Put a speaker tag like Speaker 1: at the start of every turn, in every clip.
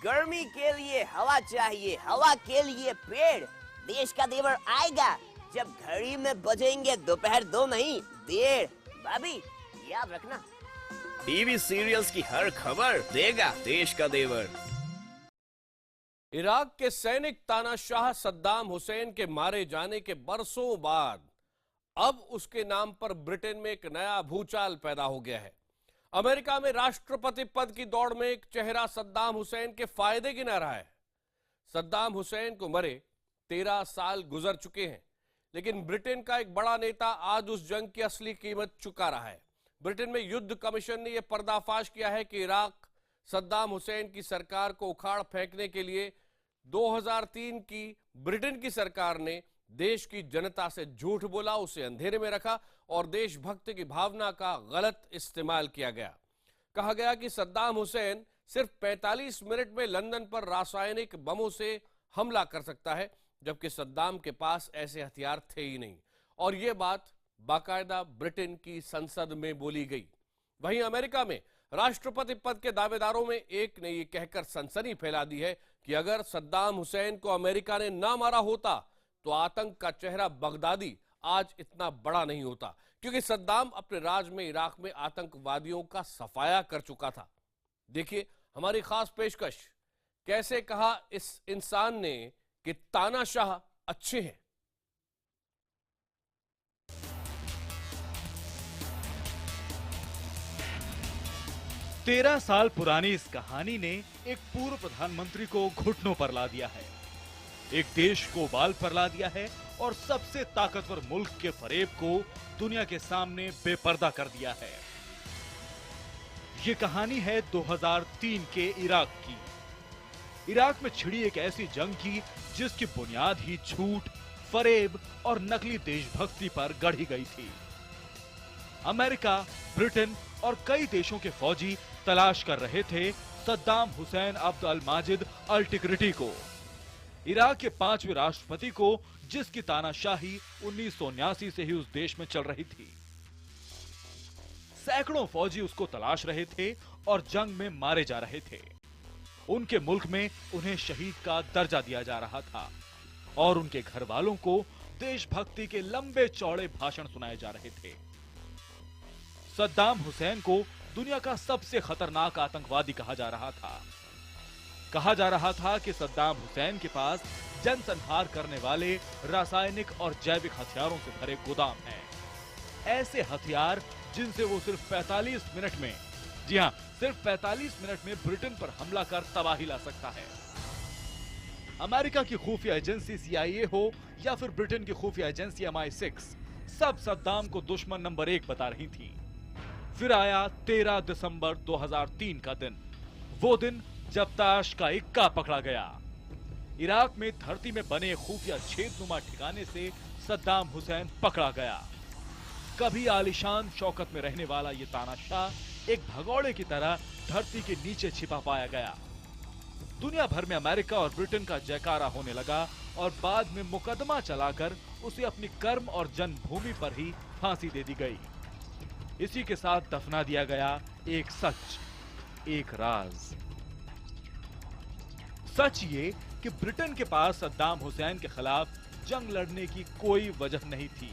Speaker 1: गर्मी के लिए हवा चाहिए, हवा के लिए पेड़। देश का देवर आएगा जब घड़ी में बजेंगे दोपहर 2 नहीं 1:30। भाभी याद रखना।
Speaker 2: टीवी सीरियल्स की हर खबर देगा देश का देवर।
Speaker 3: इराक के सैनिक तानाशाह सद्दाम हुसैन के मारे जाने के बरसों बाद अब उसके नाम पर ब्रिटेन में एक नया भूचाल पैदा हो गया है। अमेरिका में राष्ट्रपति पद की दौड़ में एक चेहरा सद्दाम हुसैन के फायदे गिना रहा है। सद्दाम हुसैन को मरे 13 साल गुजर चुके हैं, लेकिन ब्रिटेन का एक बड़ा नेता आज उस जंग की असली कीमत चुका रहा है। ब्रिटेन में युद्ध कमीशन ने यह पर्दाफाश किया है कि इराक सद्दाम हुसैन की सरकार को उखाड़ फेंकने के लिए 2003 की ब्रिटेन की सरकार ने देश की जनता से झूठ बोला, उसे अंधेरे में रखा और देशभक्ति की भावना का गलत इस्तेमाल किया गया। कहा गया कि सद्दाम हुसैन सिर्फ 45 मिनट में लंदन पर रासायनिक बमों से हमला कर सकता है, जबकि सद्दाम के पास ऐसे हथियार थे ही नहीं। और यह बात बाकायदा ब्रिटेन की संसद में बोली गई। वहीं अमेरिका में राष्ट्रपति पद के दावेदारों में एक ने यह कहकर सनसनी फैला दी है कि अगर सद्दाम हुसैन को अमेरिका ने ना मारा होता तो आतंक का चेहरा बगदादी आज इतना बड़ा नहीं होता, क्योंकि सद्दाम अपने राज में इराक में आतंकवादियों का सफाया कर चुका था। देखिए हमारी खास पेशकश, कैसे कहा इस इंसान ने कि तानाशाह अच्छे हैं।
Speaker 4: तेरह साल पुरानी इस कहानी ने एक पूर्व प्रधानमंत्री को घुटनों पर ला दिया है, एक देश को बाल पर ला दिया है और सबसे ताकतवर मुल्क के फरेब को दुनिया के सामने बेपर्दा कर दिया है। ये कहानी है 2003 के इराक की। इराक में छिड़ी एक ऐसी जंग की जिसकी बुनियाद ही झूठ, फरेब और नकली देशभक्ति पर गढ़ी गई थी। अमेरिका, ब्रिटेन और कई देशों के फौजी तलाश कर रहे थे सद्दाम हुसैन अब्द अल माजिद अल टिकरिटी को, इराक के 5वें राष्ट्रपति को, जिसकी तानाशाही 1979 से ही उस देश में चल रही थी। सैकड़ों फौजी उसको तलाश रहे थे और जंग में मारे जा रहे थे। उनके मुल्क में उन्हें शहीद का दर्जा दिया जा रहा था और उनके घर वालों को देशभक्ति के लंबे चौड़े भाषण सुनाए जा रहे थे। सद्दाम हुसैन को दुनिया का सबसे खतरनाक आतंकवादी कहा जा रहा था। कहा जा रहा था कि सद्दाम हुसैन के पास जनसंहार करने वाले रासायनिक और जैविक हथियारों से भरे गोदाम हैं। ऐसे हथियार जिनसे वो सिर्फ 45 मिनट में, जी हां, सिर्फ 45 मिनट में ब्रिटेन पर हमला कर तबाही ला सकता है। अमेरिका की खुफिया एजेंसी CIA हो या फिर ब्रिटेन की खुफिया एजेंसी MI6, सब सद्दाम को दुश्मन नंबर 1 बता रही थी। फिर आया 13 दिसंबर 2003 का दिन, वो दिन जब ताश का इक्का पकड़ा गया। इराक में धरती में बने खुफिया छेदनुमा ठिकाने से सद्दाम हुसैन पकड़ा गया। कभी आलिशान शौकत में रहने वाला ये तानाशाह एक भगोड़े की तरह धरती के नीचे छिपा पाया गया। दुनिया भर में अमेरिका और ब्रिटेन का जयकारा होने लगा और बाद में मुकदमा चलाकर उसे अपनी कर्म और जन्मभूमि पर ही फांसी दे दी गई। इसी के साथ दफना दिया गया एक सच, एक राज। सच ये कि ब्रिटेन के पास सद्दाम हुसैन के खिलाफ जंग लड़ने की कोई वजह नहीं थी।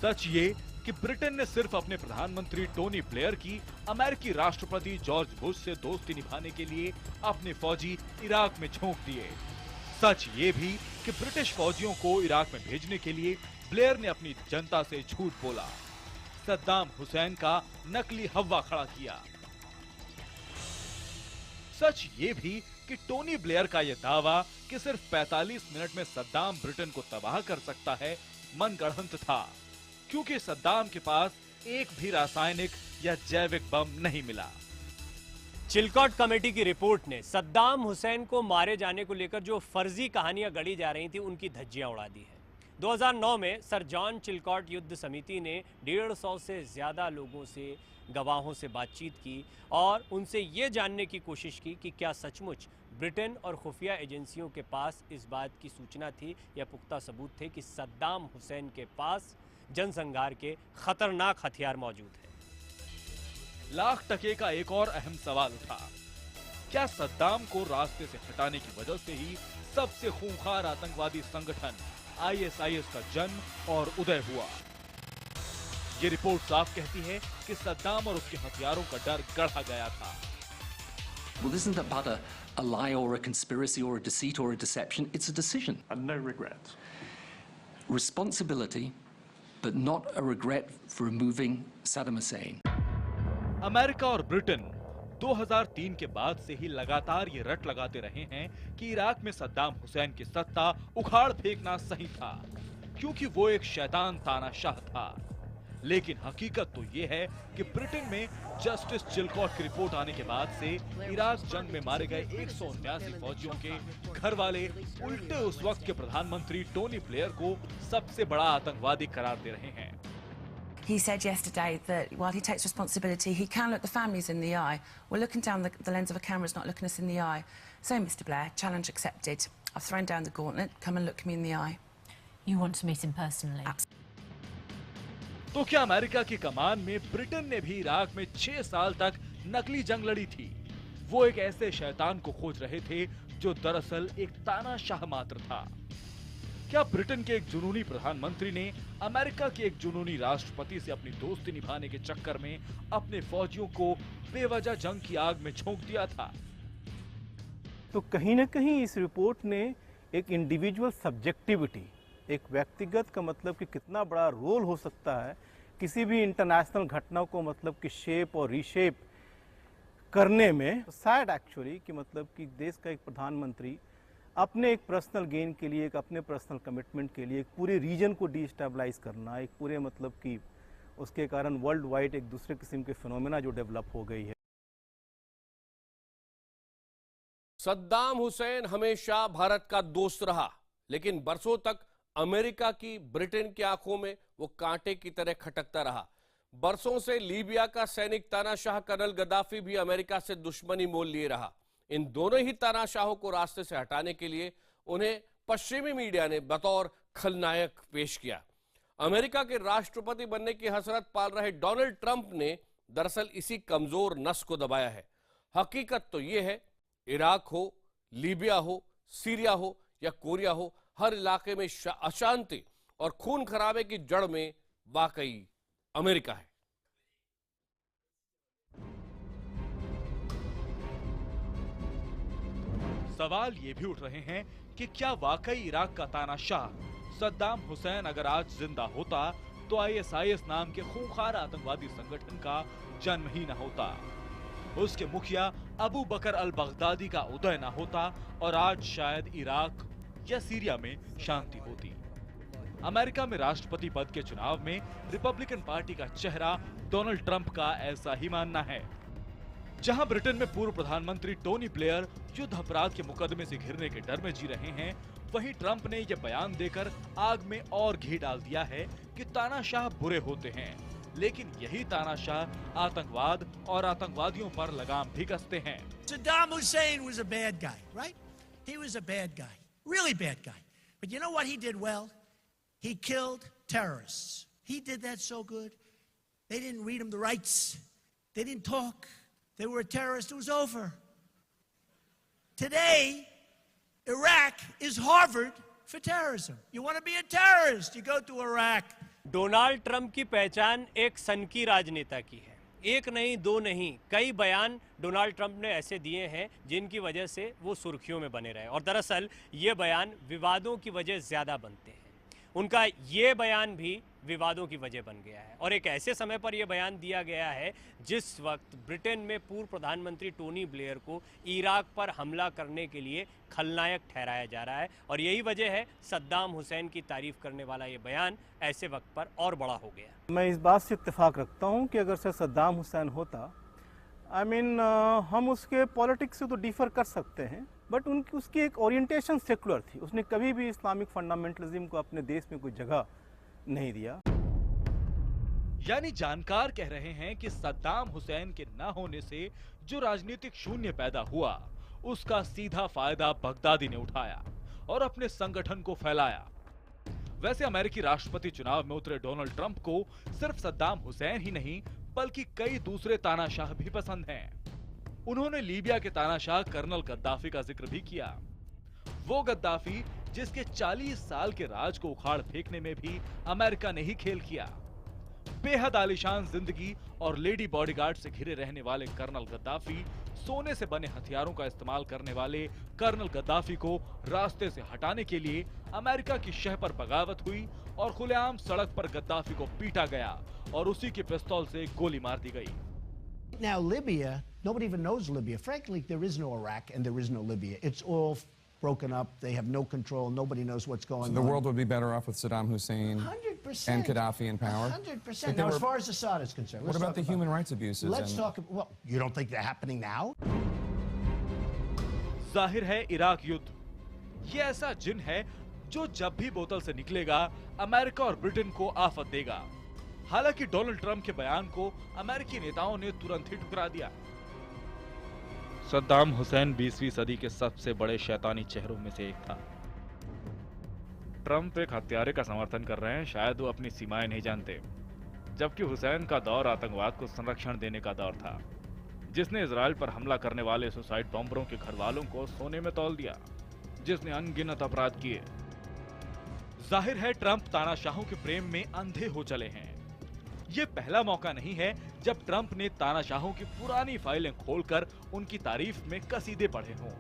Speaker 4: सच ये कि ब्रिटेन ने सिर्फ अपने प्रधानमंत्री टोनी ब्लेयर की अमेरिकी राष्ट्रपति जॉर्ज बुश से दोस्ती निभाने के लिए अपने फौजी इराक में झोंक दिए। सच ये भी कि ब्रिटिश फौजियों को इराक में भेजने के लिए ब्लेयर ने अपनी जनता से झूठ बोला, सद्दाम हुसैन का नकली हव्वा खड़ा किया। सच ये भी कि टोनी ब्लेयर का यह दावा कि सिर्फ 45 मिनट में सद्दाम ब्रिटेन को तबाह कर सकता है मनगढ़ंत था, क्योंकि सद्दाम के पास एक भी रासायनिक या जैविक बम नहीं मिला।
Speaker 5: चिलकॉट कमेटी की रिपोर्ट ने सद्दाम हुसैन को मारे जाने को लेकर जो फर्जी कहानियां गढ़ी जा रही थी उनकी धज्जियां उड़ा दी है। 2009 में सर जॉन चिलकॉट युद्ध समिति ने 150 से ज्यादा लोगों से, गवाहों से बातचीत की और उनसे ये जानने की कोशिश की कि क्या सचमुच ब्रिटेन और खुफिया एजेंसियों के पास इस बात की सूचना थी या पुख्ता सबूत थे कि सद्दाम हुसैन के पास जनसंहार के खतरनाक हथियार मौजूद हैं।
Speaker 4: लाख टके का एक और अहम सवाल उठा, क्या सद्दाम को रास्ते से हटाने की वजह से ही सबसे खूंखार आतंकवादी संगठन ISIS का जन्म और उदय हुआ? ये रिपोर्ट साफ कहती है कि सद्दाम और उसके हथियारों का डर गढ़ा गया था।
Speaker 6: Well, isn't that but a lie or a conspiracy or a deceit or a deception? It's a decision.
Speaker 7: And no regrets.
Speaker 6: Responsibility, but not a regret for removing Saddam Hussein.
Speaker 4: America और Britain 2003 के बाद से ही लगातार ये रट लगाते रहे हैं कि इराक में सद्दाम हुसैन की सत्ता उखाड़ फेंकना सही था, क्योंकि वो एक शैतान तानाशाह था। लेकिन हकीकत तो ये है कि ब्रिटेन में जस्टिस चिलकॉट की रिपोर्ट आने के बाद से इराक जंग में मारे गए 179 फौजियों के घर वाले उल्टे उस वक्त के प्रधानमंत्री टोनी ब्लेयर को सबसे बड़ा आतंकवादी करार दे रहे हैं।
Speaker 8: He said yesterday that while he takes responsibility, he can look the families in the eye. Well, looking down the lens of a camera is not looking us in the eye. So, Mr. Blair, challenge accepted. I've thrown down the gauntlet. Come and look me in the eye.
Speaker 9: You want to meet him personally?
Speaker 4: तो क्या America की कमान में Britain ने भी Iraq में 6 साल तक नकली जंग लड़ी थी? वो एक ऐसे शैतान को खोज रहे थे जो दरअसल एक तानाशाह मात्र था। क्या ब्रिटेन के एक जुनूनी प्रधानमंत्री ने अमेरिका के एक जुनूनी राष्ट्रपति से अपनी दोस्ती निभाने के चक्कर में अपने फौजियों को बेवजह जंग की आग में झोंक दिया था?
Speaker 10: तो कहीं ना कहीं इस रिपोर्ट ने एक इंडिविजुअल सब्जेक्टिविटी, एक व्यक्तिगत का मतलब कि कितना बड़ा रोल हो सकता है किसी भी इंटरनेशनल घटना को मतलब कि शेप और रीशेप करने में, सैड एक्चुअली कि मतलब कि देश का एक प्रधानमंत्री अपने एक पर्सनल गेन के लिए, एक अपने पर्सनल कमिटमेंट के लिए एक पूरे रीजन को डिस्टेबलाइज करना, एक पूरे मतलब कि उसके कारण वर्ल्ड वाइड एक दूसरे किस्म के फिनोमेना जो डेवलप हो गई है।
Speaker 3: सद्दाम हुसैन हमेशा भारत का दोस्त रहा, लेकिन बरसों तक अमेरिका की, ब्रिटेन की आंखों में वो कांटे की तरह खटकता रहा। बरसों से लीबिया का सैनिक तानाशाह कर्नल गद्दाफी भी अमेरिका से दुश्मनी मोल लिए रहा। इन दोनों ही तानाशाहों को रास्ते से हटाने के लिए उन्हें पश्चिमी मीडिया ने बतौर खलनायक पेश किया। अमेरिका के राष्ट्रपति बनने की हसरत पाल रहे डोनाल्ड ट्रंप ने दरअसल इसी कमजोर नस को दबाया है। हकीकत तो यह है, इराक हो, लीबिया हो, सीरिया हो या कोरिया हो, हर इलाके में अशांति और खून खराबे की जड़ में वाकई अमेरिका है।
Speaker 4: सवाल ये भी उठ रहे हैं कि क्या वाकई इराक का तानाशाह सद्दाम हुसैन अगर आज जिंदा होता तो ISIS नाम के खूंखार आतंकवादी संगठन का जन्म ही न होता, उसके मुखिया अबू बकर अल बगदादी का उदय न होता और आज शायद इराक या सीरिया में शांति होती। अमेरिका में राष्ट्रपति पद के चुनाव में रिपब्लिकन पार्टी का चेहरा डोनाल्ड ट्रंप का ऐसा ही मानना है। जहां ब्रिटेन में पूर्व प्रधानमंत्री टोनी ब्लेयर युद्ध अपराध के मुकदमे से घिरने के डर में जी रहे हैं, वहीं ट्रंप ने यह बयान देकर आग में और घी डाल दिया है कि तानाशाह बुरे होते हैं, लेकिन यही तानाशाह आतंकवाद और आतंकवादियों पर लगाम भी कसते हैं।
Speaker 11: Saddam Hussein was a bad guy, right? He was a bad guy, really bad guy. But you know what he did well? He killed terrorists. He did that so good. They didn't read him the rights. They didn't talk. They were a terrorist. It was over. Today, Iraq is Harvard for terrorism. You want to be a terrorist, you go to Iraq.
Speaker 5: Donald Trump की पहचान एक सनकी राजनेता की है। एक नहीं, दो नहीं, कई बयान डोनाल्ड ट्रंप ने ऐसे दिए हैं जिनकी वजह से वो सुर्खियों में बने रहे, और दरअसल ये बयान विवादों की वजह ज़्यादा बनते हैं। उनका ये बयान भी विवादों की वजह बन गया है, और एक ऐसे समय पर यह बयान दिया गया है जिस वक्त ब्रिटेन में पूर्व प्रधानमंत्री टोनी ब्लेयर को इराक पर हमला करने के लिए खलनायक ठहराया जा रहा है, और यही वजह है सद्दाम हुसैन की तारीफ करने वाला ये बयान ऐसे वक्त पर और बड़ा हो गया।
Speaker 10: मैं इस बात से इत्तेफाक रखता हूँ कि अगर से सद्दाम हुसैन होता, हम उसके पॉलिटिक्स से तो डिफर कर सकते हैं, बट उसकी एक ओरिएंटेशन सेकुलर थी। उसने कभी भी इस्लामिक फंडामेंटलिज्म को अपने देश में कोई जगह नहीं दिया।
Speaker 4: यानी जानकार कह रहे हैं कि सद्दाम हुसैन के न होने से जो राजनीतिक शून्य पैदा हुआ, उसका सीधा फायदा बगदादी ने उठाया और अपने संगठन को फैलाया। वैसे अमेरिकी राष्ट्रपति चुनाव में उतरे डोनाल्ड ट्रंप को सिर्फ सद्दाम हुसैन ही नहीं बल्कि कई दूसरे तानाशाह भी पसंद हैं। उन्होंने लीबिया के तानाशाह कर्नल गद्दाफी का जिक्र भी किया। वो गद्दाफी जिसके 40 साल के राज को उखाड़ फेंकने में भी अमेरिका ने ही खेल किया। बेहद आलीशान जिंदगी और लेडी बॉडीगार्ड से घिरे रहने वाले कर्नल गद्दाफी, सोने से बने हथियारों का इस्तेमाल करने वाले कर्नल गद्दाफी को रास्ते से हटाने के लिए अमेरिका की शह पर बगावत हुई और खुलेआम सड़क पर गद्दाफी को पीटा गया और उसी के पिस्तौल से गोली मार दी गई।
Speaker 11: Now, Libya, nobody even knows Libya. Frankly, there is no Iraq and there is no Libya. It's all broken up. They have no control. Nobody knows what's going on.
Speaker 7: The world would be better off with Saddam Hussein
Speaker 11: 100%.
Speaker 7: and Gaddafi in power?
Speaker 11: 100%. Now, as far as Assad is concerned,
Speaker 7: what about the human rights abuses?
Speaker 11: Let's talk about, well, you don't think they're happening now?
Speaker 4: जाहिर है Iraq युद्ध ये ऐसा जिन है जो जब भी बोतल से निकलेगा अमेरिका और ब्रिटेन को आफत देगा। हालांकि डोनाल्ड ट्रंप के बयान को अमेरिकी नेताओं ने तुरंत ही ठुकरा दिया। सद्दाम हुसैन 20वीं सदी के सबसे बड़े शैतानी चेहरों में से एक था। ट्रंप एक हत्यारे का समर्थन कर रहे हैं, शायद वो अपनी सीमाएं नहीं जानते। जबकि हुसैन का दौर आतंकवाद को संरक्षण देने का दौर था, जिसने इजराइल पर हमला करने वाले सुसाइड बॉम्बरों के घर वालों को सोने में तौल दिया, जिसने अनगिनत अपराध किए। जाहिर है ट्रंप तानाशाहों के प्रेम में अंधे हो चले हैं। ये पहला मौका नहीं है जब ट्रंप ने तानाशाहों की पुरानी फाइलें खोलकर उनकी तारीफ में कसीदे पढ़े हों।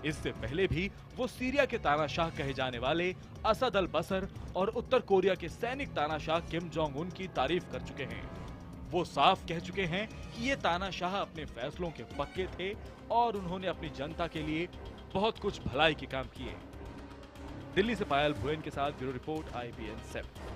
Speaker 4: इससे पहले भी वो सीरिया के तानाशाह कहे जाने वाले असद अल बसर और उत्तर कोरिया के सैनिक तानाशाह किम जोंग उन की तारीफ कर चुके हैं। वो साफ कह चुके हैं कि ये तानाशाह अपने फैसलों के पक्के थे और उन्होंने अपनी जनता के लिए बहुत कुछ भलाई के काम किए। दिल्ली से पायल भुएन के साथ ब्यूरो रिपोर्ट IBN 7।